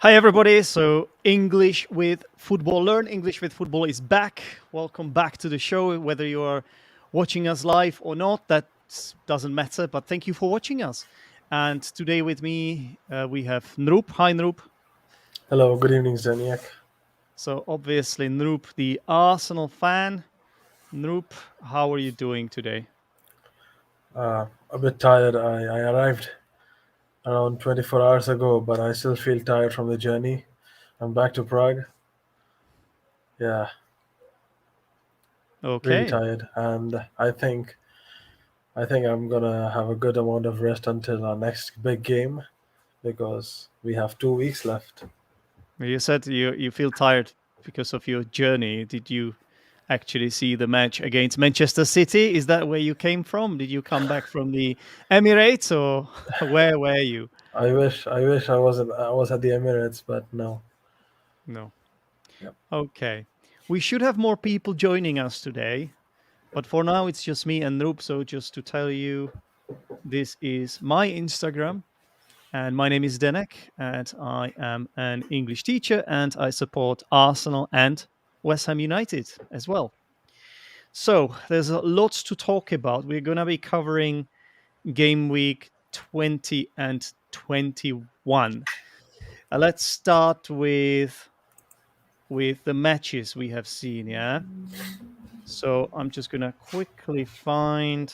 Hi, everybody. So, English with Football, Learn English with Football is back. Welcome back to the show. Whether you are watching us live or not, that doesn't matter, but thank you for watching us. And today with me, we have Nroop. Hi, Nroop. Hello, good evening, Zeniak. So, obviously, Nroop, the Arsenal fan. Nroop, how are you doing today? A bit tired. I arrived around 24 hours ago, but I still feel tired from the journey. I'm back to Prague. Yeah, really Okay. tired, and I think I'm gonna have a good amount of rest until our next big game because we have 2 weeks left. You said you feel tired because of your journey. Did you actually see the match against Manchester City? Is that where you came from? Did you come back from the Emirates or where were you? I wish I was at the Emirates, but no. No. Yep. Okay. We should have more people joining us today, but for now it's just me and Noop. So just to tell you, this is my Instagram. And my name is Denek, and I am an English teacher, and I support Arsenal and West Ham United as well. So there's a lot to talk about. We're going to be covering game week 20 and 21. Let's start with the matches we have seen. Yeah. So I'm just going to quickly find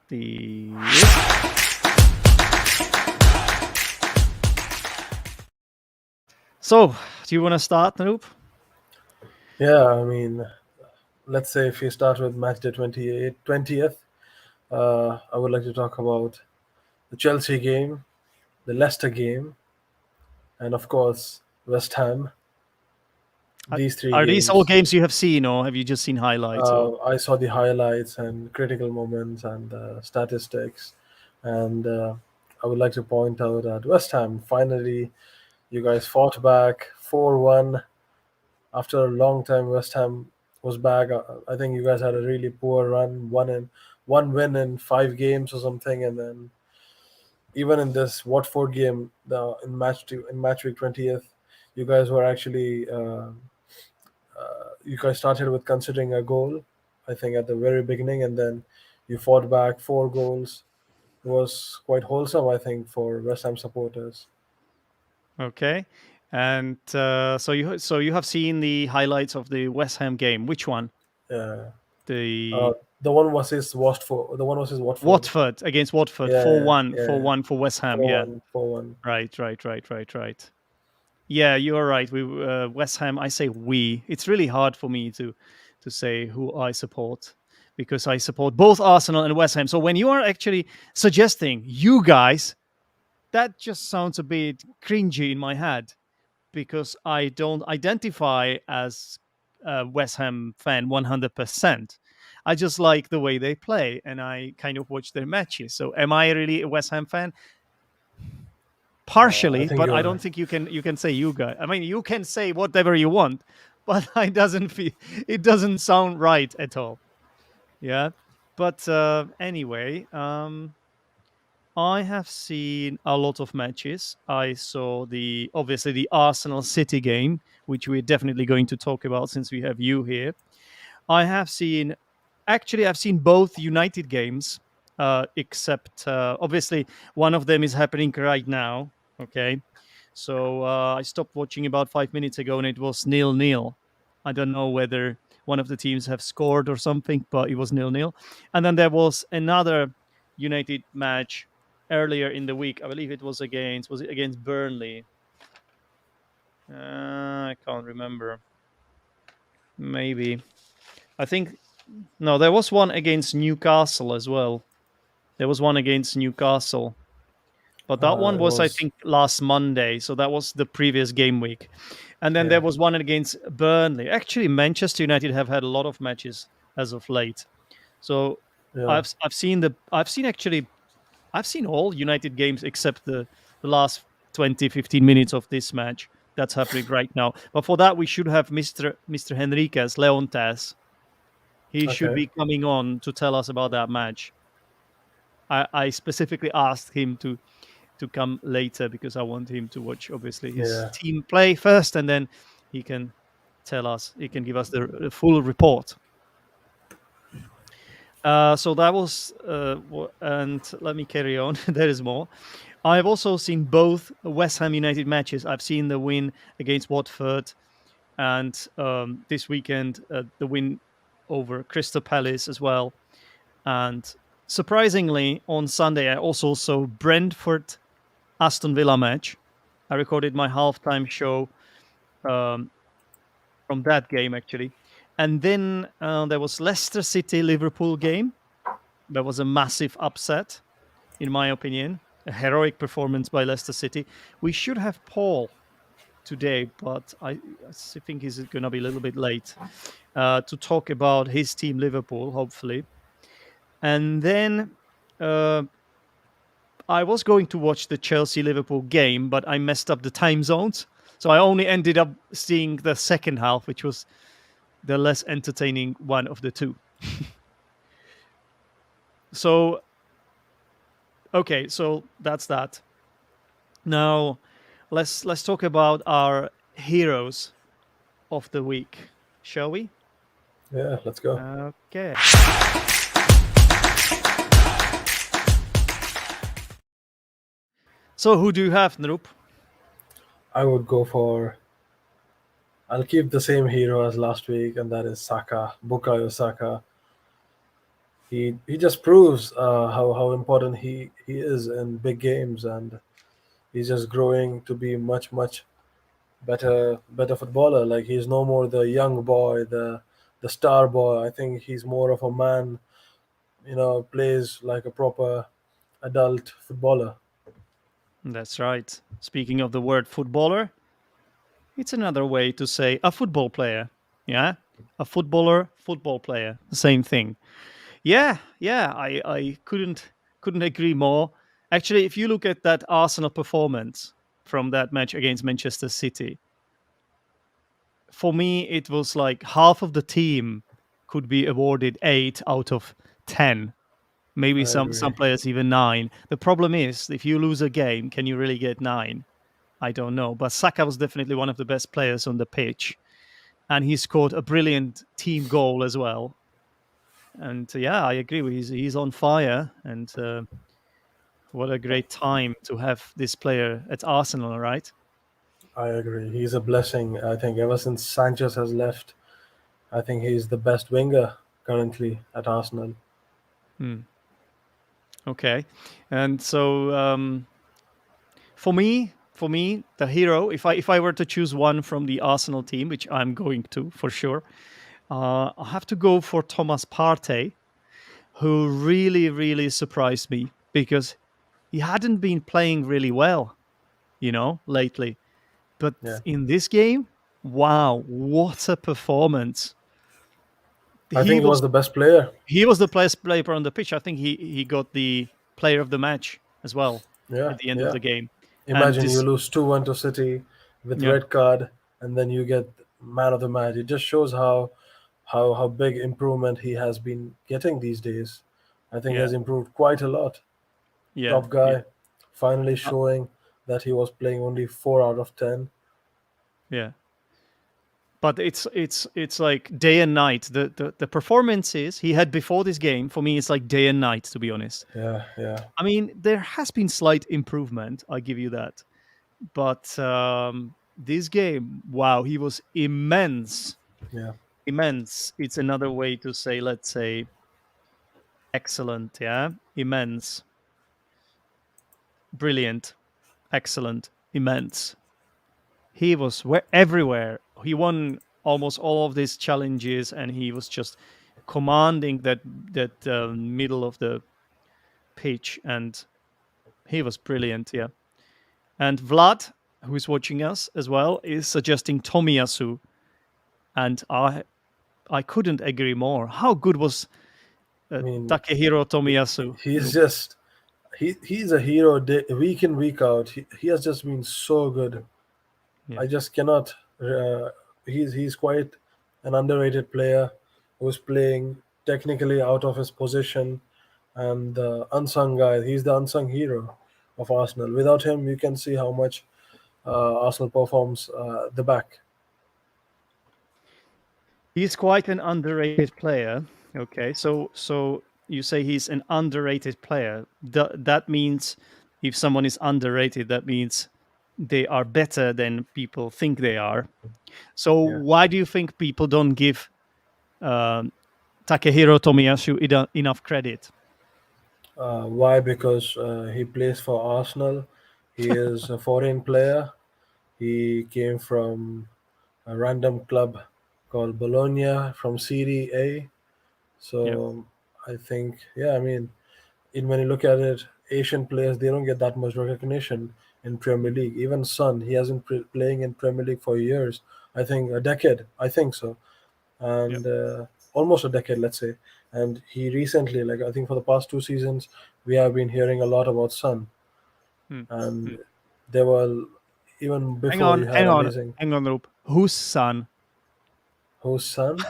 the. So, do you want to start, Noop? Yeah, I mean, let's say if you start with match day 20th, I would like to talk about the Chelsea game, the Leicester game, and of course West Ham. These three Are these all games. games you have seen, or have you just seen highlights? Or I saw the highlights and critical moments and statistics, and I would like to point out that West Ham finally, you guys fought back 4-1 after a long time. West Ham was back. I think you guys had a really poor run, one win in 5 games or something, and then even in this Watford game, in match week 20th, you guys were actually you guys started with considering a goal, I think at the very beginning, and then you fought back 4 goals. It was quite wholesome, I think, for West Ham supporters. okay, and so you have seen the highlights of the West Ham game. Which one? Yeah, uh, The the one was his Watford. Watford against Watford, Yeah, four yeah, one, yeah. 4-1 for West Ham. Yeah, 4-1, 4-1. right. Yeah, you are right. We West Ham. I say we. It's really hard for me to say who I support because I support both Arsenal and West Ham. So when you are actually suggesting you guys, that just sounds a bit cringy in my head because I don't identify as a West Ham fan 100%. I just like the way they play and I kind of watch their matches. So am I really a West Ham fan? I Partially, think but I you're don't think you can say you guys. I mean, you can say whatever you want, but it doesn't sound right at all. Yeah. But anyway, I have seen a lot of matches. I saw the obviously the Arsenal City game, which we're definitely going to talk about since we have you here. I have seen actually I've seen both United games, except obviously one of them is happening right now. Okay, so I stopped watching about 5 minutes ago, and it was 0-0. I don't know whether one of the teams have scored or something, but it was 0-0. And then there was another United match earlier in the week. I believe it was it against Burnley? I can't remember. Maybe I think no. There was one against Newcastle as well. There was one against Newcastle, but that one it was I was think last Monday. So that was the previous game week. And then there yeah, was one against Burnley. Actually, Manchester United have had a lot of matches as of late. So yeah. I've seen all United games except the last 20, 15 minutes of this match that's happening right now. But for that, we should have Mr. Henriquez, Leontes. He should Okay. be coming on to tell us about that match. I specifically asked him to come later because I want him to watch obviously his Yeah, team play first, and then he can he can give us the full report. So that was, and let me carry on. There is more. I've also seen both West Ham United matches. I've seen the win against Watford, and this weekend the win over Crystal Palace as well. And surprisingly, on Sunday I also saw Brentford Aston Villa match. I recorded my halftime show um, from that game actually, and then there was Leicester City Liverpool game. There was a massive upset, in my opinion. A heroic performance by Leicester City. We should have Paul today, but I think he's going to be a little bit late to talk about his team, Liverpool, hopefully. And then uh, I was going to watch the Chelsea Liverpool game, but I messed up the time zones. So I only ended up seeing the second half, which was the less entertaining one of the two. So, okay, so that's that. Now, let's talk about our heroes of the week, shall we? yeah. Let's go. Okay. So who do you have, Nrup? I would go for. I'll keep the same hero as last week, and that is Saka, Bukayo Saka. He just proves how important he is in big games, and he's just growing to be much better footballer. Like he's no more the young boy, the star boy. I think he's more of a man. Plays like a proper adult footballer. That's right. Speaking of the word footballer, it's another way to say a football player. Yeah? A footballer, football player. The same thing. Yeah, I couldn't agree more. Actually, if you look at that Arsenal performance from that match against Manchester City, for me it was like half of the team could be awarded 8 out of 10. Maybe I some agree. players even 9. The problem is if you lose a game, can you really get 9? I don't know. But Saka was definitely one of the best players on the pitch, and he scored a brilliant team goal as well. And yeah, I agree. He's on fire, and what a great time to have this player at Arsenal, right? I agree. He's a blessing. I think ever since Sanchez has left, I think he's the best winger currently at Arsenal. Hmm. Okay, and so for me, the hero. If I were to choose one from the Arsenal team, which I'm going to for sure, I have to go for Thomas Partey, who really surprised me because he hadn't been playing really well, lately. But Yeah, in this game, wow, what a performance! I He think he was was the best player. he was the best player on the pitch. I think he got the player of the match as well Yeah, at the end of yeah. the game. And Imagine you this, lose 2-1 to City with yeah, red card, and then you get man of the match. It just shows how big improvement he has been getting these days. I think he yeah, has improved quite a lot. yeah, Top yeah, guy, finally uh, showing that he was playing only 4 out of 10. yeah. But it's like day and night. The performances he had before this game for me is like day and night, to be honest. Yeah, yeah, I mean, there has been slight improvement. I give you that. But this game, wow, he was immense. yeah. Immense. It's another way to say, let's say, excellent. Yeah, immense, brilliant, excellent, immense. He was everywhere. He won almost all of these challenges, and he was just commanding that middle of the pitch, and he was brilliant. Yeah, and Vlad, who is watching us as well, is suggesting Tomiyasu, and I couldn't agree more. How good was I mean, Takehiro he, Tomiyasu? he's Nope. just he's a hero week in week out. He has just been so good. Yeah, I just cannot. He's quite an underrated player who's playing technically out of his position, and the unsung guy. He's the unsung hero. of Arsenal. Without him, you can see how much Arsenal performs the back. He's quite an underrated player. Okay, so you say he's an underrated player. That means if someone is underrated, that means they are better than people think they are. So Yeah. why do you think people don't give um, Takehiro Tomiyasu enough credit? Why? Because he plays for Arsenal. He is a foreign player. He came from a random club called Bologna from Serie A. Yeah, So I think, yeah, I mean, when you look at it, Asian players they don't get that much recognition in Premier League. Even Son, he hasn't playing in Premier League for years. I think a decade. I think so, yeah. and almost a decade, let's say. And he recently, like I think for the past 2 seasons, we have been hearing a lot about Son, Hmm, hmm. and there were even Hang before on, you had hang on, amazing. hang on, Roop. Whose son? Whose Son?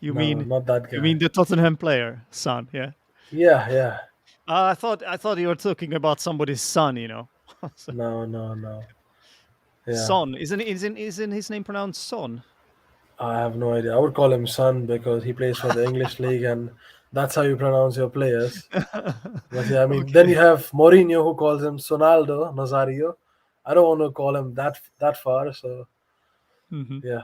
You No, mean not that you guy. mean the Tottenham player son? Yeah. Yeah, yeah. I thought you were talking about somebody's son. So, No, no, no. Yeah, Son isn't his name pronounced Son? I have no idea. I would call him Son because he plays for the English league, and that's how you pronounce your players. But yeah, I mean, then Okay. you have Mourinho who calls him Sonaldo Nazario. I don't want to call him that far. So Hmm. yeah,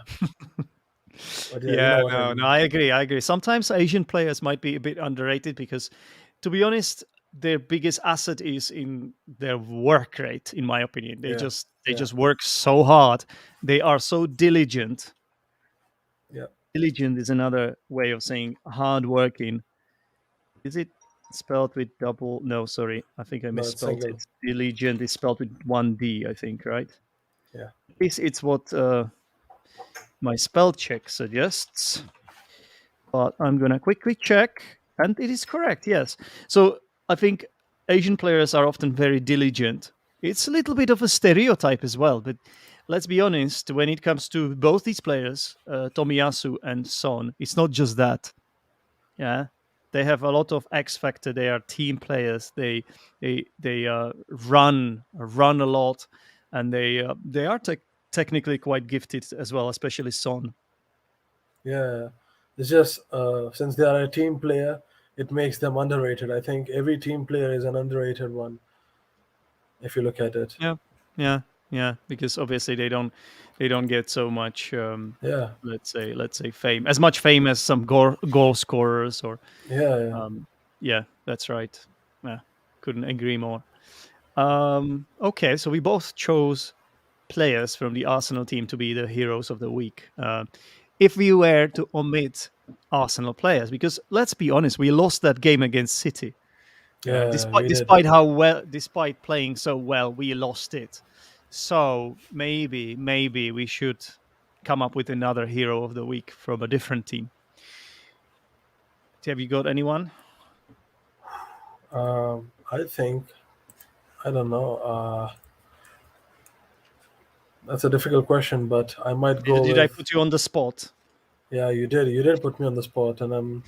but yeah, you Yeah, know what I no, no, mean. I agree. I agree. Sometimes Asian players might be a bit underrated because, to be honest, their biggest asset is in their work rate. In my opinion, they Yeah, just they yeah, just work so hard. They are so diligent. yeah. Diligent is another way of saying hardworking. Is it spelled with double? No, sorry. I think I No, it's misspelled it. single. Diligent is spelled with one D, I think, right? Yeah. At least it's what my spell check suggests. But I'm going to quickly check. And it is correct, yes. So I think Asian players are often very diligent. It's a little bit of a stereotype as well. But let's be honest, when it comes to both these players, Tomiyasu and Son, it's not just that. Yeah, they have a lot of X factor. They are team players. They run a lot, and they are technically quite gifted as well, especially Son. Yeah, it's just since they are a team player, it makes them underrated. I think every team player is an underrated one if you look at it. Yeah, yeah, yeah. Because obviously they don't get so much. Yeah, Let's say fame, as much fame as some goal scorers or yeah, yeah, yeah, that's right. Yeah, couldn't agree more. Okay, so we both chose players from the Arsenal team to be the heroes of the week. If we were to omit Arsenal players, because let's be honest, we lost that game against City. Yeah, yeah. despite We did. despite how well, despite playing so well, we lost it. So maybe we should come up with another hero of the week from a different team. Have you got anyone? I think I don't know. That's a difficult question, but I might Did, go did I with. put you on the spot? Yeah, you did. You did put me on the spot, and I'm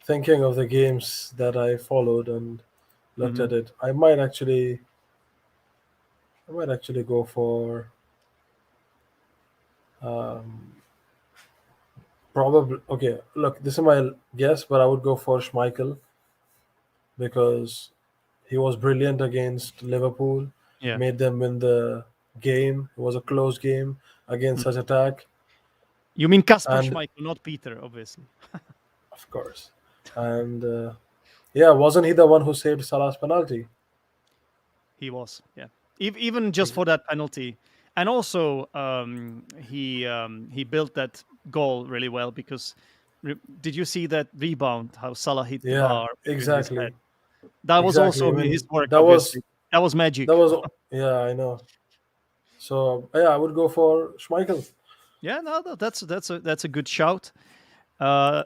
thinking of the games that I followed and looked Hmm. at it. I might actually go for um, probably. Okay, look, this is my guess, but I would go for Schmeichel because he was brilliant against Liverpool, Yeah. made them win the game. It was a close game against such Mhm. attack, You mean Kasper and Schmeichel, not Peter, obviously. of course, and yeah, wasn't he the one who saved Salah's penalty? He was, yeah. Even just for that penalty, and also he built that goal really well because did you see that rebound? How Salah hit the Yeah, bar with his head. exactly. That was Exactly. also I his mean, work, that was obviously. That was that magic. was yeah, I know. So yeah, I would go for Schmeichel. Yeah, no, that's a good shout. Uh,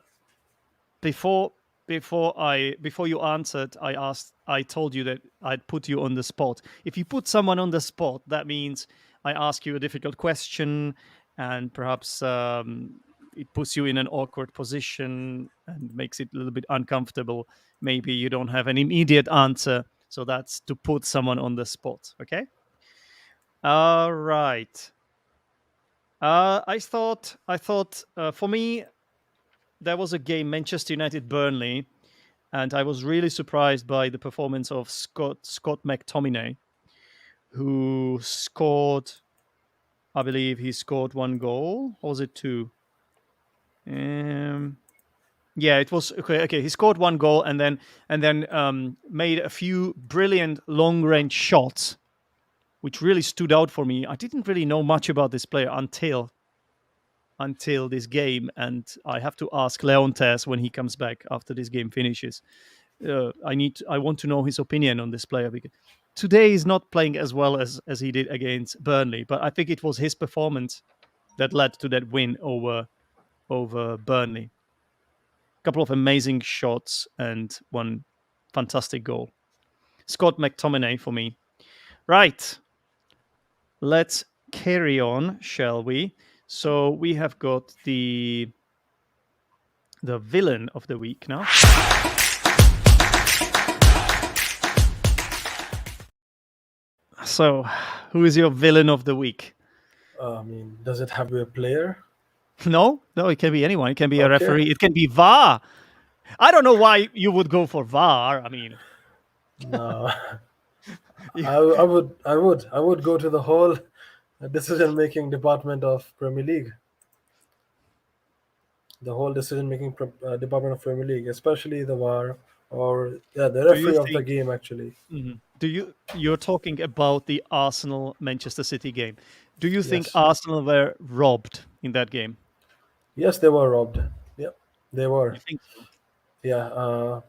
before before you answered, I told you that I'd put you on the spot. If you put someone on the spot, that means I ask you a difficult question, and perhaps it puts you in an awkward position and makes it a little bit uncomfortable. Maybe you don't have an immediate answer, so that's to put someone on the spot. Okay. All right. I thought for me there was a game, Manchester United Burnley, and I was really surprised by the performance of Scott McTominay, who scored. I believe he scored one goal, or was it two? Um, yeah, it was okay. Okay, he scored one goal and then made a few brilliant long range shots, which really stood out for me. I didn't really know much about this player until this game, and I have to ask Leontes when he comes back after this game finishes. I want to know his opinion on this player because today he's not playing as well as he did against Burnley, but I think it was his performance that led to that win over Burnley. A couple of amazing shots and one fantastic goal. Scott McTominay for me. Right, let's carry on, shall we? So we have got the villain of the week now. So, who is your villain of the week? I mean, does it have to be a player? No, it can be anyone. It can be a Okay. referee. It can be VAR. I don't know why you would go for VAR. I mean, No, I would go to the whole decision-making department of Premier League. The whole decision-making department of Premier League, especially the VAR or the do you referee of the think? game. Actually, Mhm. You're talking about the Arsenal Manchester City game? Do you think yes, Arsenal were robbed in that game? yes, they were robbed. Yep, they You were. think so? Yeah,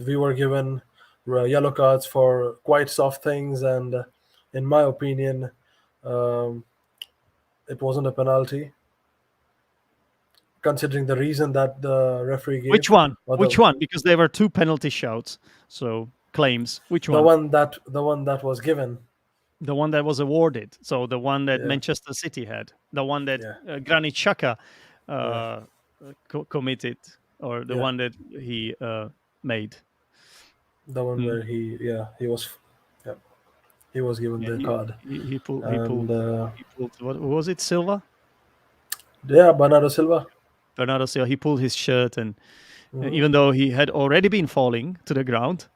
we were given yellow cards for quite soft things, and in my opinion, um, it wasn't a penalty considering the reason that the referee Which gave, one? or Which one? Because there were two penalty shouts, so claims. Which one? the one that was given. The one that was awarded. So the one that Yeah, Manchester City had, the one that yeah, Granit Xhaka yeah, uh, committed, or the yeah. one that he made. The one Mm. where he was, yeah, he was given Yeah, the card, he pulled and what was it, Silva? yeah, Bernardo Silva. Bernardo Silva. He pulled his shirt, and Hmm. even though he had already been falling to the ground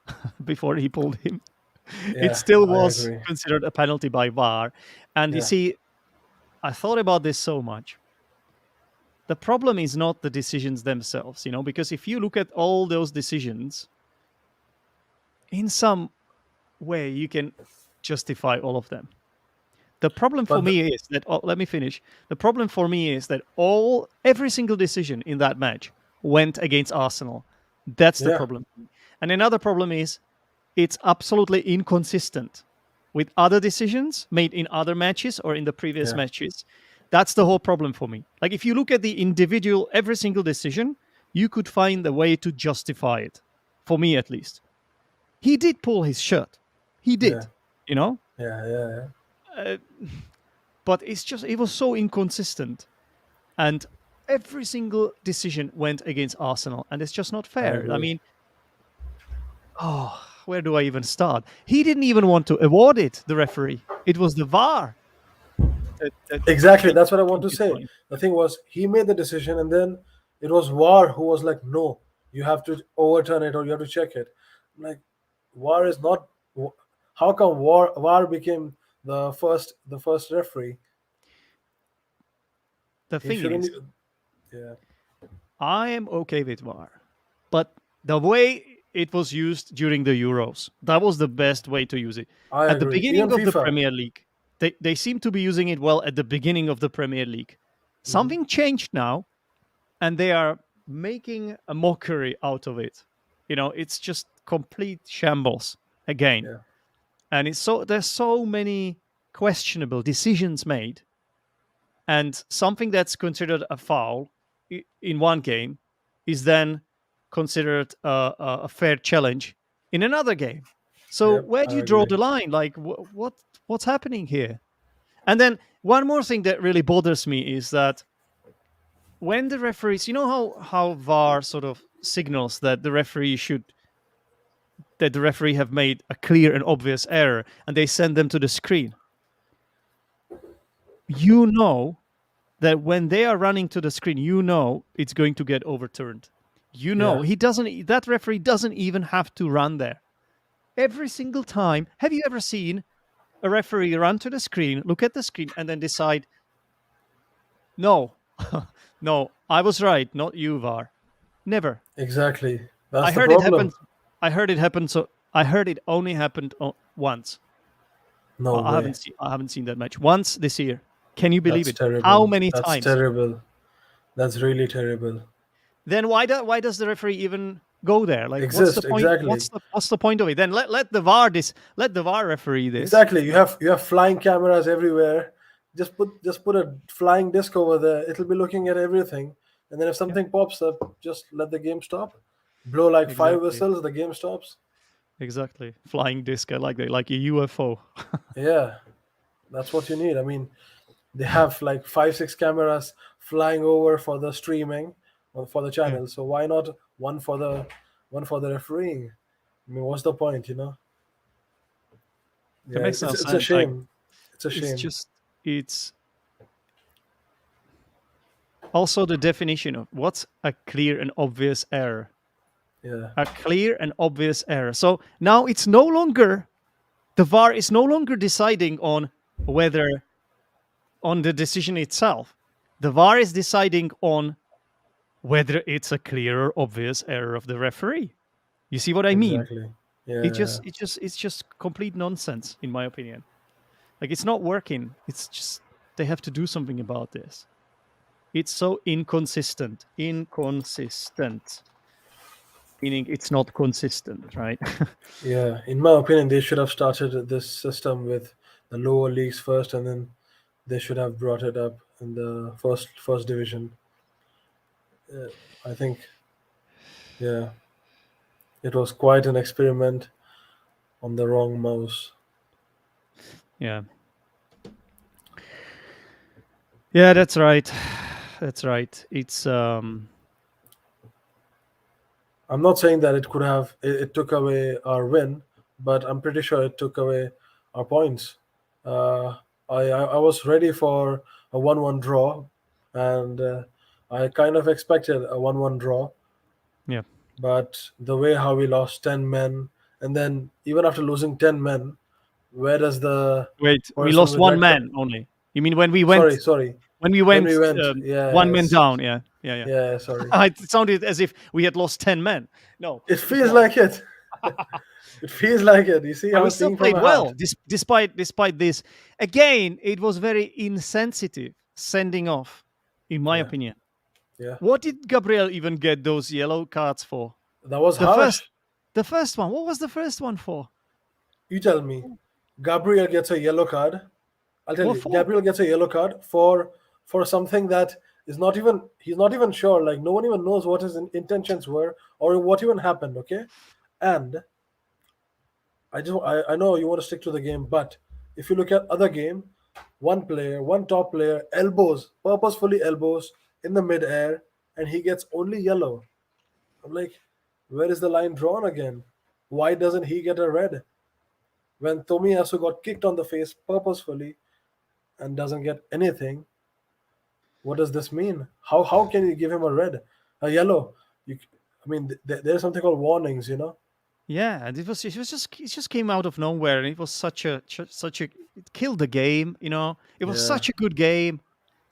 before he pulled him, it Yeah, still I was agree. considered a penalty by VAR. And you Yeah, see, I thought about this so much. The problem is not the decisions themselves, because if you look at all those decisions, in some way you can justify all of them. The problem for but the, me is that let me finish. The problem for me is that every single decision in that match went against Arsenal. That's the yeah, problem. And another problem is it's absolutely inconsistent with other decisions made in other matches or in the previous yeah, matches. That's the whole problem for me. Like if you look at the individual, every single decision, you could find a way to justify it. For me, at least, he did pull his shirt. He yeah, did, you know. yeah, yeah, yeah. Uh, but it was so inconsistent, and every single decision went against Arsenal, and it's just not I fair. I agree. mean, oh, where do I even start? He didn't even want to award it, the referee. It was the VAR that Exactly. changed, That's what I want changed to his say. mind. The thing was, he made the decision, and then it was VAR who was like, "No, you have to overturn it, or you have to check it." I'm like, VAR is not. How come VAR became the first referee? The He thing shouldn't. is, Yeah, I am okay with VAR, but the way it was used during the Euros, that was the best way to use it. I At the agree. Even beginning of the FIFA. Premier League, they seem to be using it well at the beginning of the Premier League. Hmm. Something changed now, and they are making a mockery out of it. It's just complete shambles again. Yeah, And there's so many questionable decisions made, and something that's considered a foul in one game is then considered a fair challenge in another game. So yep, where I do you draw agree. the line? Like what's happening here? And then one more thing that really bothers me is that when the referees, you know how VAR sort of signals that the referee have made a clear and obvious error, and they send them to the screen. You know that when they are running to the screen, you know it's going to get overturned. You know Yeah, he doesn't. That referee doesn't even have to run there every single time. Have you ever seen a referee run to the screen, look at the screen, and then decide, no, no, I was right, not you, VAR? Never. exactly. I That's the heard it problem. happen. I heard it happen. So I heard it only happened once. No I way. haven't seen. I haven't seen that match once this year. Can you believe That's it? How terrible. many That's times? terrible. That's really terrible. Then why does the referee even go there? Like, what's the Exist, point? exactly. What's the point of it? Then let the VAR let the VAR referee this. Exactly. You have flying cameras everywhere. Just put a flying disc over there. It'll be looking at everything. And then if Yeah, something pops up, just let the game stop. Blow like five exactly, whistles, the game stops. exactly. Flying disc, I like that, like a UFO. Yeah, that's what you need. I mean, they have like 5 6 cameras flying over for the streaming or for the Yeah, channel. So why not one for the refereeing? I mean, what's the point, that Yeah, makes no it's a sense. Like, shame. It's a it's shame. just it's also the definition of what's a clear and obvious error. Yeah, A clear and obvious error. So now it's no longer the VAR is no longer deciding on whether on the decision itself. The VAR is deciding on whether it's a clear or obvious error of the referee. You see what I mean? exactly. Yeah, It's just complete nonsense in my opinion. Like, it's not working. It's just they have to do something about this. It's so inconsistent. Inconsistent. Meaning it's not consistent, right? yeah. In my opinion, they should have started this system with the lower leagues first, and then they should have brought it up in the first division. Uh, I think, yeah, it was quite an experiment on the wrong mouse. Yeah. Yeah, that's right. That's right. It's I'm not saying that it took away our win, but I'm pretty sure it took away our points. Uh, I was ready for a 1-1 draw, and I kind of expected a 1-1 draw, yeah. but the way how we lost 10 men, and then even after losing 10 men, where does the Wait, we person lost with one red card? man only. You mean Sorry, sorry. when we When went we went, yeah, one man down? Yeah, yeah, yeah. yeah, sorry. It sounded as if we had lost 10 men. No, It it feels was. like it. It feels like it. You see, And I'm we still speaking from played my heart. well, despite this. Again, it was very insensitive sending off, in my Yeah, opinion. yeah. What did Gabriel even get those yellow cards for? That was The first, harsh. the first one. What was the first one for? You tell me. Gabriel gets a yellow card. I'll tell What you. for? Gabriel gets a yellow card for something that is not even he's not even sure. Like no one even knows what his intentions were or what even happened. Okay, and I know you want to stick to the game, but if you look at other game, one top player elbows purposefully elbows in the mid air, and he gets only yellow. I'm like, where is the line drawn again? Why doesn't he get a red? When Tomiyasu got kicked on the face purposefully and doesn't get anything, what does this mean? How can you give him a red, a yellow? I mean, there's something called warnings. Yeah, and it just came out of nowhere, and it was such a it killed the game. It was Yeah, such a good game,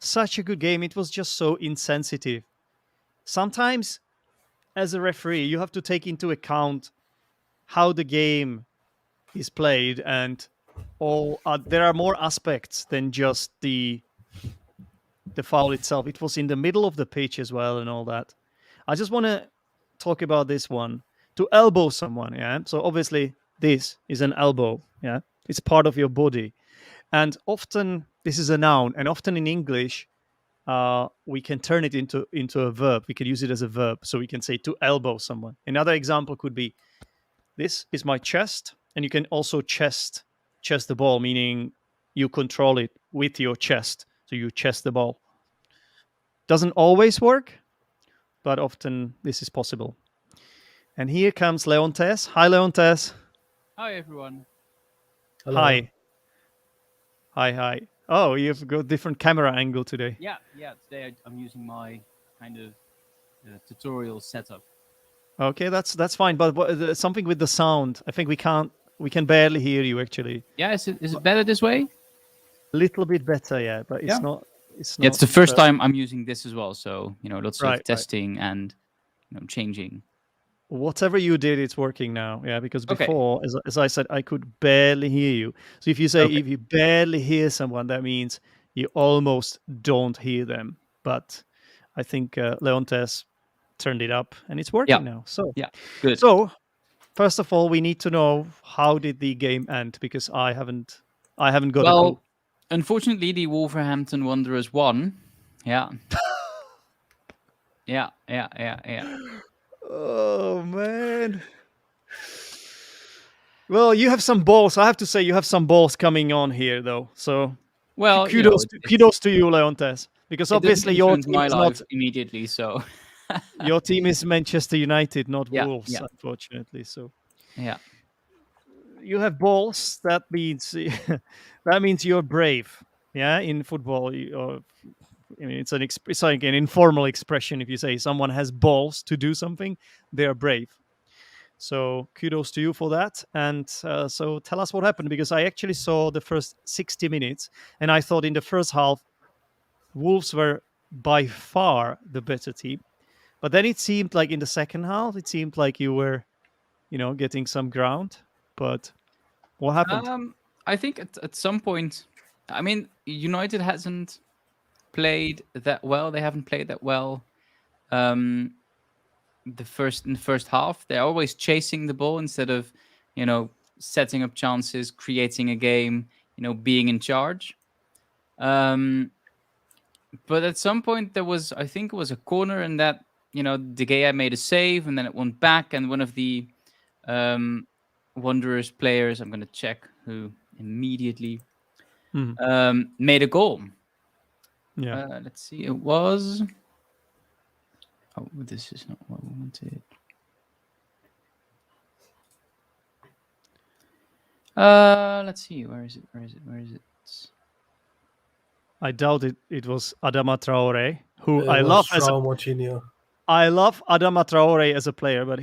such a good game. It was just so insensitive. Sometimes, as a referee, you have to take into account how the game is played, and all there are more aspects than just the foul itself. It was in the middle of the pitch as well, and all that. I just want to talk about this one. To elbow someone, yeah. So obviously, this is an elbow, yeah. It's part of your body, and often this is a noun, and often in English, we can turn it into a verb. We can use it as a verb, so we can say to elbow someone. Another example could be, this is my chest, and you can also chest the ball, meaning you control it with your chest. So you chest the ball. Doesn't always work, but often this is possible. And here comes Leontes. Hi, Leontes. Hi everyone. Hello. Hi. Hi, hi. Oh, you've got different camera angle today. Yeah. Today I'm using my kind of tutorial setup. Okay, that's fine. But something with the sound. I think we can barely hear you actually. Yeah, is it better this way? A little bit better, yeah, but Yeah. it's Yeah, it's not the first time I'm using this as well, so lots of right, right. testing and changing. Whatever you did, it's working now. Yeah, because Okay. before, as I said, I could barely hear you. So if you say Okay. if you barely hear someone, that means you almost don't hear them. But I think Leontes turned it up, and it's Yeah. working now. Yeah. Good. So first of all, we need to know how did the game end because I haven't got a clue. Well, unfortunately, the Wolverhampton Wanderers won. Yeah. Yeah. Oh man. Well, you have some balls. I have to say, you have some balls coming on here, though. So Well, kudos to you, Leontes, because it doesn't obviously your influence team my is not life immediately, so your team is Manchester United, not yeah, Wolves, yeah, unfortunately. So yeah. you have balls. That means that means you're brave. Yeah, in football, or I mean, it's like an informal expression. If you say someone has balls to do something, they are brave. So kudos to you for that. And so tell us what happened because I actually saw the first 60 minutes and I thought in the first half, Wolves were by far the better team. But then it seemed like in the second half, it seemed like you were, getting some ground. But what happened? I think at some point, I mean, United hasn't played that well. They haven't played that well. Um, in the first half, they're always chasing the ball instead of, setting up chances, creating a game, being in charge. Um, but at some point, I think it was a corner, and that De Gea made a save, and then it went back, and one of the um, Wanderers players, I'm going to check who immediately Mhm. made a goal. Yeah. Let's see, it was. Oh, this is not what we wanted. Let's see. Where is it? I doubt it was Adama Traore, who It was João Moutinho. I love Adama Traore as a player, but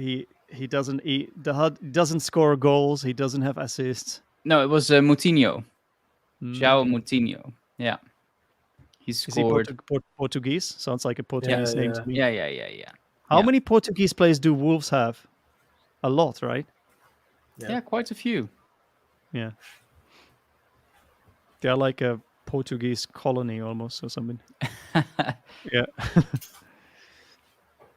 doesn't score goals. He doesn't have assists. No, it was Moutinho. João Mm. Moutinho. Yeah, he Is he scored. Portuguese? Sounds like a Yeah, Portuguese name to yeah. me. Yeah. How many Portuguese players do Wolves have? A lot, right? Yeah, quite a few. Yeah. They're like a Portuguese colony almost or something. Yeah.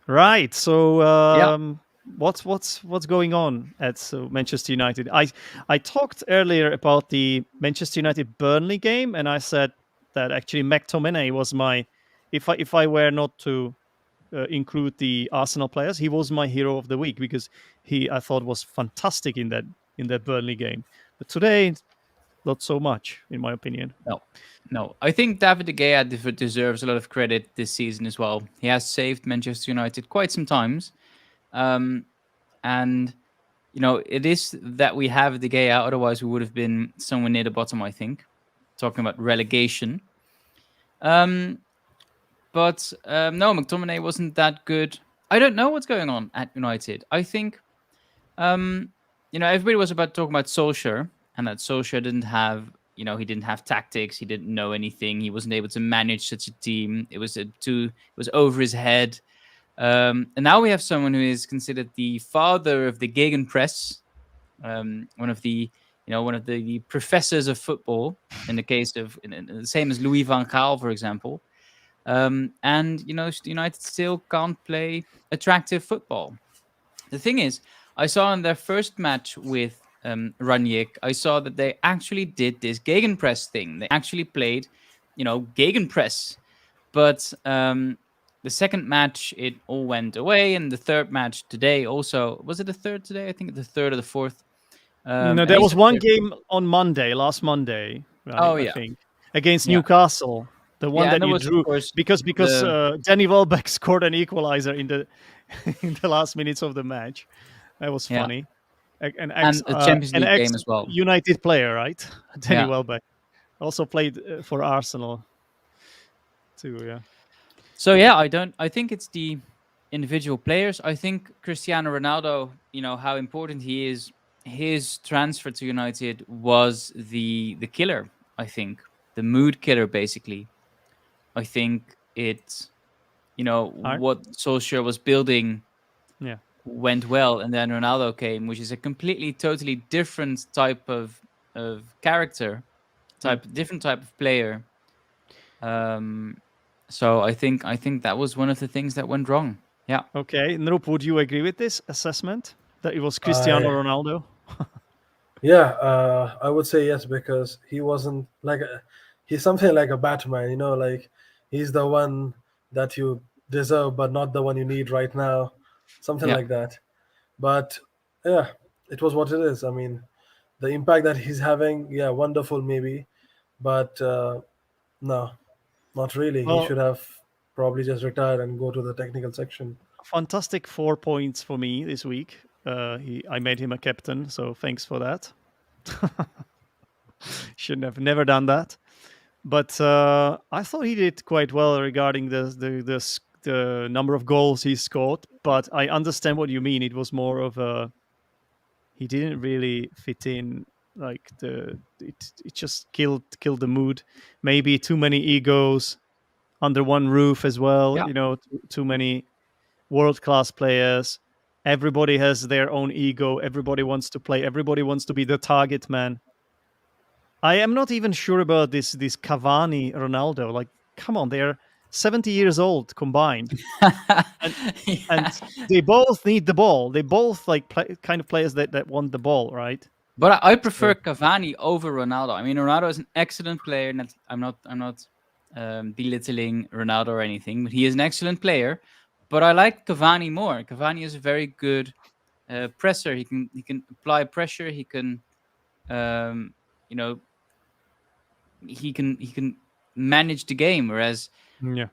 Right. So what's going on at Manchester United? I talked earlier about the Manchester United Burnley game, and I said that actually McTominay was my if I were not to include the Arsenal players, he was my hero of the week because I thought was fantastic in that Burnley game. But today, not so much, in my opinion. No. I think David De Gea deserves a lot of credit this season as well. He has saved Manchester United quite some times. And, it is that we have De Gea, otherwise we would have been somewhere near the bottom, I think. Talking about relegation. But no, McTominay wasn't that good. I don't know what's going on at United. I think, everybody was talking about Solskjaer, and that Solskjaer didn't have, he didn't have tactics. He didn't know anything. He wasn't able to manage such a team. It was over his head. And now we have someone who is considered the father of the gegenpress, one of the professors of football. In the case of the same as Louis van Gaal, for example. And United still can't play attractive football. The thing is, I saw in their first match with Ranić, I saw that they actually did this gegenpress thing. They actually played, gegenpress. But the second match, it all went away, and the third match today also, was it the third today? I think the third or the fourth. No, At there least was the one third. game on last Monday, right? Oh I yeah, think against yeah. Newcastle. The one Yeah, and that there you was of drew course because the Danny Welbeck scored an equalizer in the in the last minutes of the match. That was yeah, funny. and a Champions An League ex game as well. United player, right? Danny Yeah. Welbeck also played for Arsenal too. Yeah. So yeah, I think it's the individual players. I think Cristiano Ronaldo, how important he is. His transfer to United was the killer. I think the mood killer, basically. I think it, Art. what Solskjaer was building Yeah. went well, and then Ronaldo came, which is a completely, totally different type of character, Mm. different type of player. Um, so I think that was one of the things that went wrong. Yeah. Okay, Noop, would you agree with this assessment that it was Cristiano I Ronaldo? Yeah, I would say yes because he wasn't he's something like a Batman, like he's the one that you deserve, but not the one you need right now, something Yeah. like that. But yeah, it was what it is. I mean, the impact that he's having, yeah, wonderful maybe, but no, not really. He Well, should have probably just retired and go to the technical section. fantastic 4 points for me this week. I made him a captain, so thanks for that. Shouldn't have never done that. But I thought he did quite well regarding the number of goals he scored. But I understand what you mean. It was more of a he didn't really fit in. Like it just killed the mood. Maybe too many egos under one roof as well. Yeah. Too many world class players. Everybody has their own ego. Everybody wants to play. Everybody wants to be the target man. I am not even sure about this Cavani Ronaldo. Like, come on, they're 70 years old combined, and and Yeah. they both need the ball. They both like kind of players that want the ball, right? But I So prefer Cavani over Ronaldo. I mean, Ronaldo is an excellent player. And I'm not belittling Ronaldo or anything, but he is an excellent player. But I like Cavani more. Cavani is a very good presser. He can apply pressure. He can um, you know he can manage the game. Whereas yeah.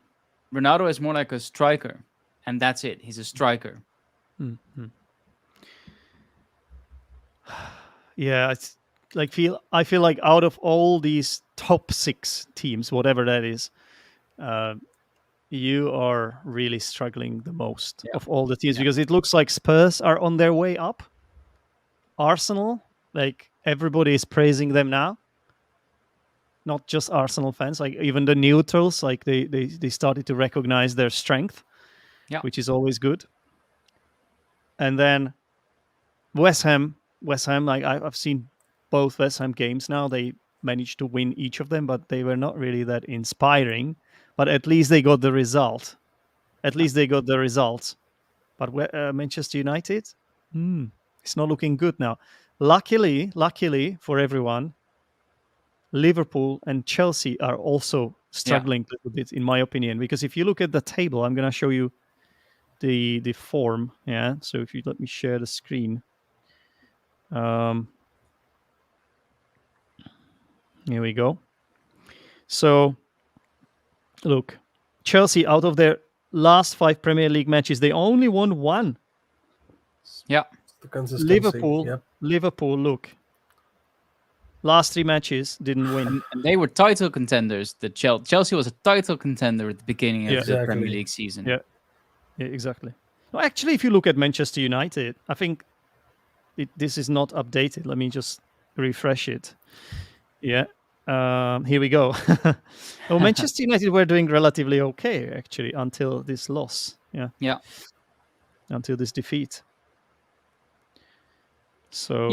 Ronaldo is more like a striker, and that's it. He's a striker. Mhm. Yeah, it's like I feel like out of all these top six teams, whatever that is, uh, you are really struggling the most Yeah. of all the teams Yeah. because it looks like Spurs are on their way up. Arsenal, like everybody is praising them now, not just Arsenal fans, like even the neutrals, like they started to recognize their strength, Yeah. which is always good. And then West Ham, like I've seen both West Ham games now. They managed to win each of them, but they were not really that inspiring. But at least they got the result. At Yeah. least they got the results. But Manchester United, it's not looking good now. Luckily for everyone, Liverpool and Chelsea are also Yeah. struggling a little bit, in my opinion. Because if you look at the table, I'm going to show you the form. Yeah. So if you let me share the screen, um, here we go. So look, Chelsea out of their last 5 Premier League matches, they only won one. Yeah. The consistency. Liverpool, Yep. Liverpool, look, last 3 matches didn't win. And they were title contenders. The Chelsea was a title contender at the beginning Yeah. of the Premier Exactly. League season. Yeah, yeah, exactly. No, actually, if you look at Manchester United, I think this is not updated. Let me just refresh it. Yeah. Here we go. Oh, Manchester United were doing relatively okay actually until this loss. Yeah, Yeah. until this defeat. Yeah, So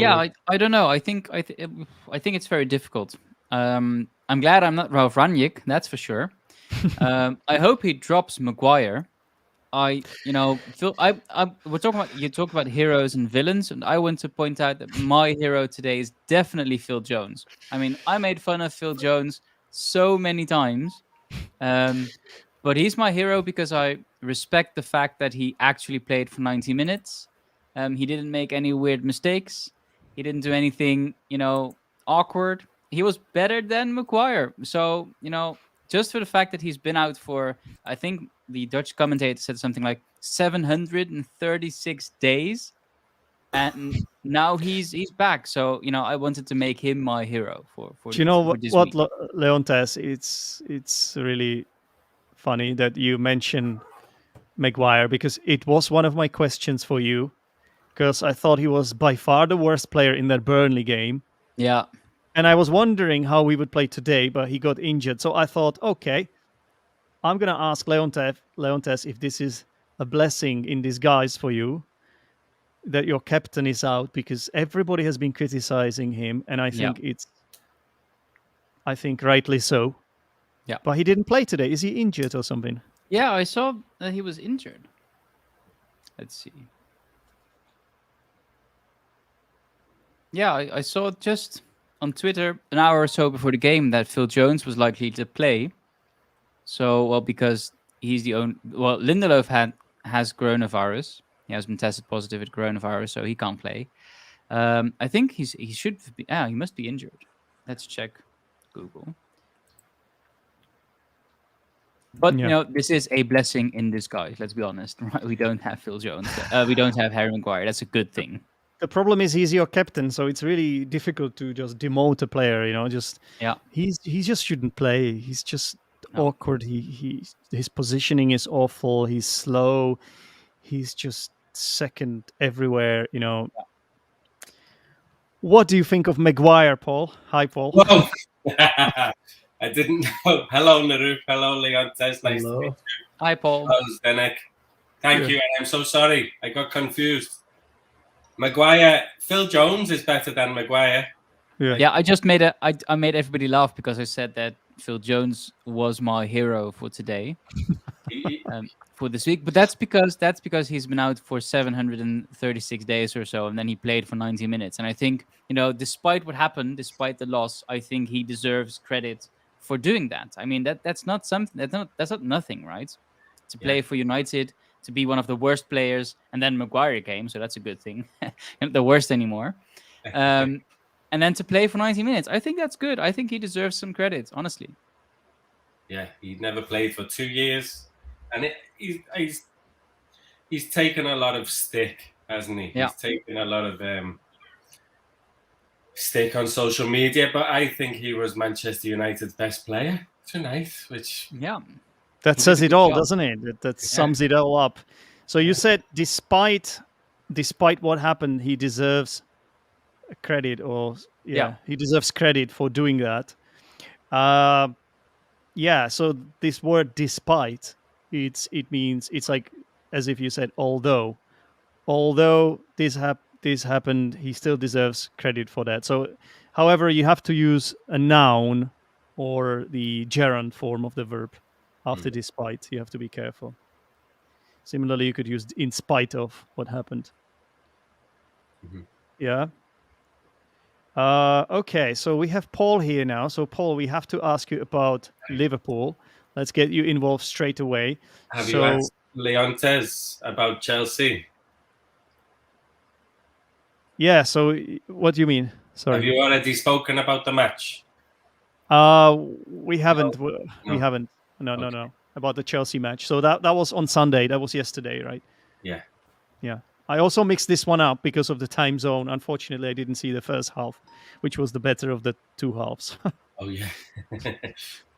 I don't know. I think it's very difficult. I'm glad I'm not Ralph Rangnick, that's for sure. I hope he drops Maguire. Phil, we're talking about you talk about heroes and villains, and I want to point out that my hero today is definitely Phil Jones. I mean, I made fun of Phil Jones so many times, um, but he's my hero because I respect the fact that he actually played for 90 minutes. He didn't make any weird mistakes. He didn't do anything, awkward. He was better than Maguire. So, just for the fact that he's been out for, I think the Dutch commentator said something like 736 days, and now he's back. So I wanted to make him my hero for Do you know for what, this week. Leontes? It's really funny that you mention Maguire because it was one of my questions for you because I thought he was by far the worst player in that Burnley game. Yeah, And I was wondering how we would play today, but he got injured. So I thought, okay, I'm going to ask Leontes if this is a blessing in disguise for you that your captain is out because everybody has been criticizing him. And yeah, I think rightly so. yeah, But he didn't play today. Is he injured or something? yeah. I saw that he was injured. Let's see. Yeah, I saw just on Twitter an hour or so before the game that Phil Jones was likely to play. So, well, because he's the only. Well, Lindelof has coronavirus. He has been tested positive at coronavirus, so he can't play. I think he should be. Ah, he must be injured. Let's check Google. But Yeah. this is a blessing in disguise. Let's be honest. Right? We don't have Phil Jones. We don't have Harry Maguire. That's a good thing. The problem is he's your captain, so it's really difficult to just demote a player. Just Yeah. he just shouldn't play. He's just No. awkward. His positioning is awful. He's slow. He's just second everywhere. What do you think of Maguire, Paul? Hi, Paul. Well, I didn't know. Hello, Narup. Hello, Leontes. Nice to meet Hello. you. Hi, Paul. Hello, Zdenek. Thank Yeah. you. And I'm so sorry. I got confused. Maguire, Phil Jones is better than Maguire. Yeah, I just made I made everybody laugh because I said that Phil Jones was my hero for today, He- for this week. But that's because he's been out for 736 days or so, and then he played for 90 minutes. And I think despite what happened, despite the loss, I think he deserves credit for doing that. I mean that's not something that's not nothing, right? To play for United, to be one of the worst players, and then Maguire came, so that's a good thing. Not the worst anymore. And then to play for 90 minutes, I think that's good. I think he deserves some credit, honestly. Yeah, he'd never played for 2 years, and he's taken a lot of stick, hasn't he? Yeah. He's taken a lot of stick on social media, but I think he was Manchester United's best player tonight, which Yeah. That He says did a it good all, job. doesn't it? That sums it all up. So you said despite what happened, he deserves credit, or he deserves credit for doing that. So this word "despite" it means it's like as if you said although this happened, he still deserves credit for that. So, however, you have to use a noun or the gerund form of the verb after despite. You have to be careful. Similarly, you could use in spite of what happened. Yeah. Okay, so we have Paul here now. So, Paul, we have to ask you about Liverpool. Let's get you involved straight away. have you asked Leontes about Chelsea? Yeah. So, what do you mean? Sorry. Have you already spoken about the match? We haven't. No. We haven't. No. About the Chelsea match. So that was on Sunday. That was yesterday, right? Yeah. Yeah. I also mixed this one up because of the time zone. Unfortunately, I didn't see the first half, which was the better of the two halves. Oh yeah.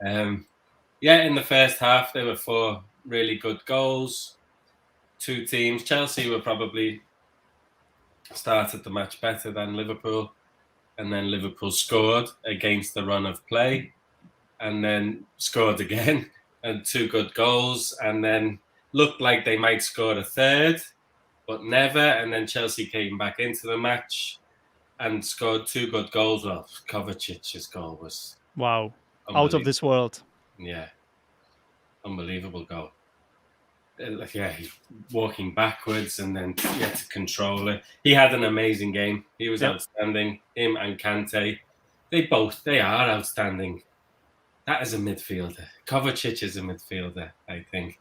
In the first half there were 4 really good goals. 2 teams. Chelsea were probably started the match better than Liverpool, and then Liverpool scored against the run of play, and then scored again, and 2 good goals, and then looked like they might score a third, but never. And then Chelsea came back into the match and scored 2 good goals. Well, Kovacic's goal was wow, out of this world. Yeah, unbelievable goal. He's walking backwards and then he had to control it. He had an amazing game. He was outstanding. Him and Kante, they are outstanding. That is a midfielder. Kovacic is a midfielder, I think.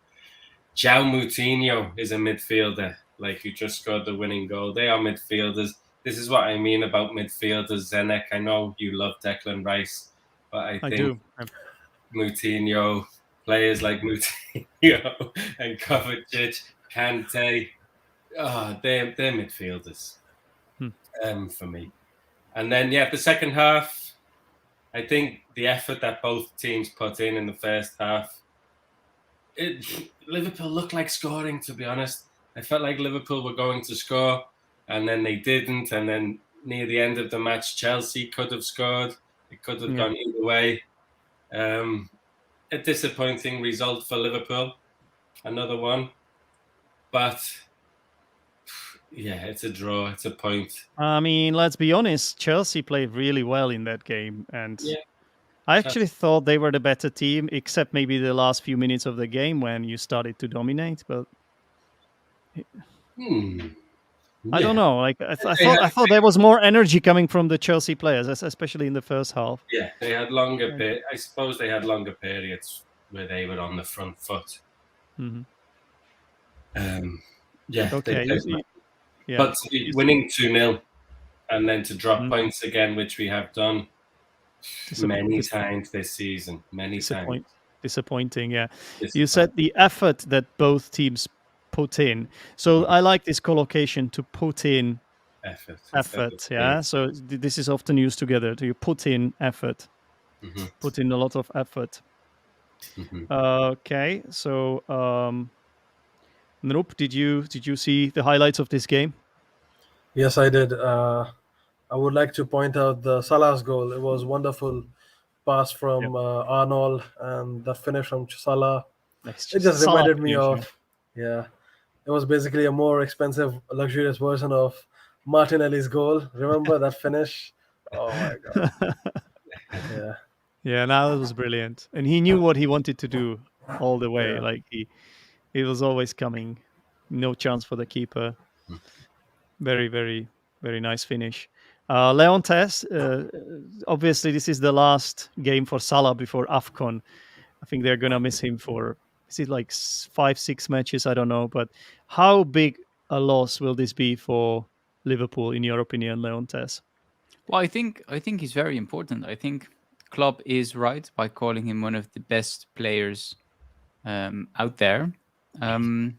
João Moutinho is a midfielder, who just scored the winning goal. They are midfielders. This is what I mean about midfielders, Zenek. I know you love Declan Rice, but I think do. Moutinho, players like Moutinho and Kovacic, Kante. They're midfielders for me. And then, the second half, I think the effort that both teams put in the first half, Liverpool looked like scoring, to be honest. I felt like Liverpool were going to score, and then they didn't. And then near the end of the match, Chelsea could have scored. It could have gone either way. A disappointing result for Liverpool, another one. But yeah, it's a draw. It's a point. I mean, let's be honest. Chelsea played really well in that game, and I actually thought they were the better team, except maybe the last few minutes of the game when you started to dominate. But I don't know. Like I thought there was more energy coming from the Chelsea players, especially in the first half. Yeah, they had longer. I suppose they had longer periods where they were on the front foot. Mm-hmm. Okay. But to be winning 2-0 and then to drop points again, which we have done many times this season. Disappointing, yeah. You said the effort that both teams put in. So I like this collocation, to put in effort. Yeah. So this is often used together. You put in effort. Put in a lot of effort. Okay. So Nope, did you see the highlights of this game? Yes, I did. I would like to point out the Salah's goal. It was wonderful pass from Arnold, and the finish from Salah. It just reminded me of, it was basically a more expensive, luxurious version of Martinelli's goal. Remember that finish? Oh my god! Yeah, that was brilliant, and he knew what he wanted to do all the way. Like he was always coming. No chance for the keeper. Very, very, very nice finish. Leontes, obviously this is the last game for Salah before AFCON. I think they're going to miss him for, is it like 5-6 matches? I don't know. But how big a loss will this be for Liverpool, in your opinion, Leontes? Well, I think he's very important. I think Klopp is right by calling him one of the best players out there. When